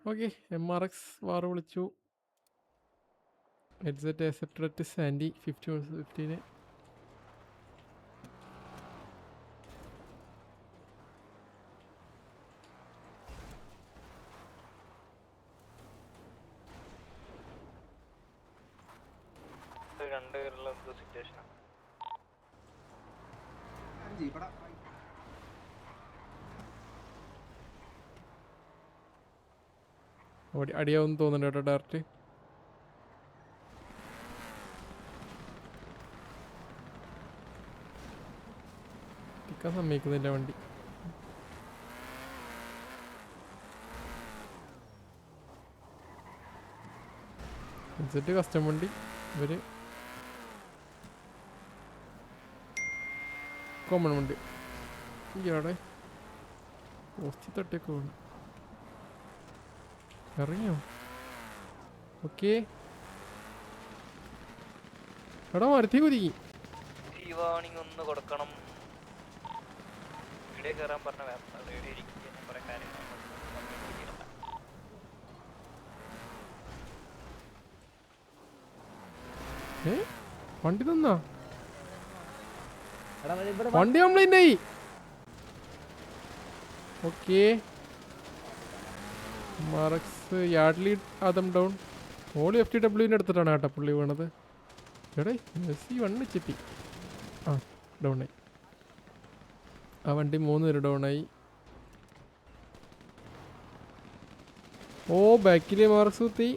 Okay MRX വാർ വിളിച്ചു. Headset accepted at Sandy 15. അടിയാവും തോന്നുന്നുണ്ട് കേട്ടോ ഡയറക്റ്റ്. ടിക്കാൻ സമ്മതിക്കുന്നില്ല വണ്ടി. ഹെഡ്സെറ്റ് കസ്റ്റം വണ്ടി. ഇവര് കോമൺ വണ്ടി. ഇയാടെ പോസ്റ്റ് തട്ടിയൊക്കെ വേണം. ഇറങ്ങിയോ? ഓക്കെ എടാ മരത്തി കുതിക്കി. ഒന്ന് കൊടുക്കണം. വണ്ടി തന്നാ വണ്ടി കംപ്ലൈന്റ് ആയി. Okay Marks Yardley Adam down. ഓളി FTW എടുത്തിട്ടാണ് കേട്ടോ പുള്ളി വീണത്. എടേ മെസ്സി വണ്ണ് ചെപ്പി. ആ ഡൗണായി. ആ വണ്ടി 3 പേര് ഡൗണായി. ഓ ബാക്കിലെ മാർക്സ് കുത്തി.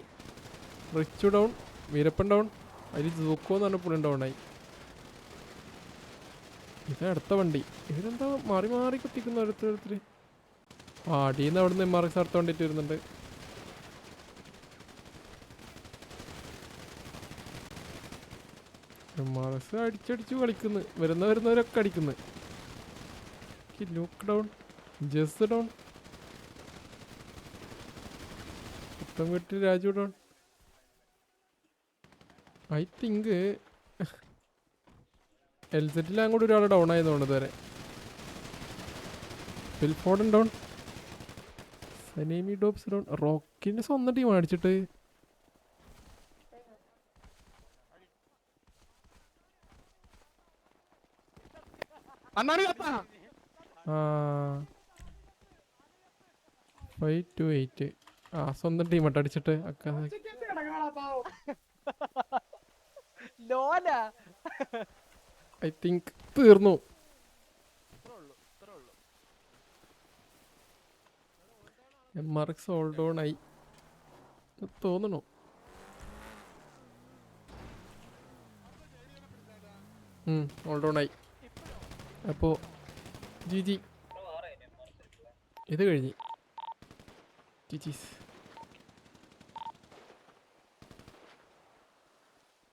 റിച്ചു ഡൗൺ. വീരപ്പൻ ഡൗൺ. അതിൽ സൂക്കോ എന്ന് പറഞ്ഞ പുള്ളി ഡൗണായി. ഇത് അടുത്ത വണ്ടി. ഇവരെന്താ മാറി മാറി കുത്തിക്കുന്നു ഓരോരുത്തർ. ആ അടിയിൽ അവിടെ നിന്ന് MRX അടുത്ത വണ്ടിയിട്ട് വരുന്നുണ്ട്. MRX അടിച്ചടിച്ചു കളിക്കുന്നു. വരുന്നവരൊക്കെ അടിക്കുന്നു. Luke down. ജസ് ഡൗൺ. പുത്തം വീട്ടിൽ രാജു ഡൗൺ. ഐ തിങ്ക് എൽസെറ്റിൽ അങ്ങോട്ട് ഒരാൾ ഡൗൺ ആയതുകൊണ്ട് ഇതുവരെ. ഫിൽഫോർഡൻ ഡൗൺ. സനേമി ഡോപ്സ് ഡൗൺ. റോക്കിന്റെ സ്വന്തം ടീം അടിച്ചിട്ട്. ആ 5-8. ആ സ്വന്തം ടീം ആയിട്ട് അടിച്ചിട്ട്. ഐ തിങ്ക് തീർന്നു. MRX ഓൾഡ് ഓൺ ആയി തോന്നണു. ഓൾഡ് ഓൺ ആയി. അപ്പോൾ GG ഇത് കഴിഞ്ഞ്. GG's.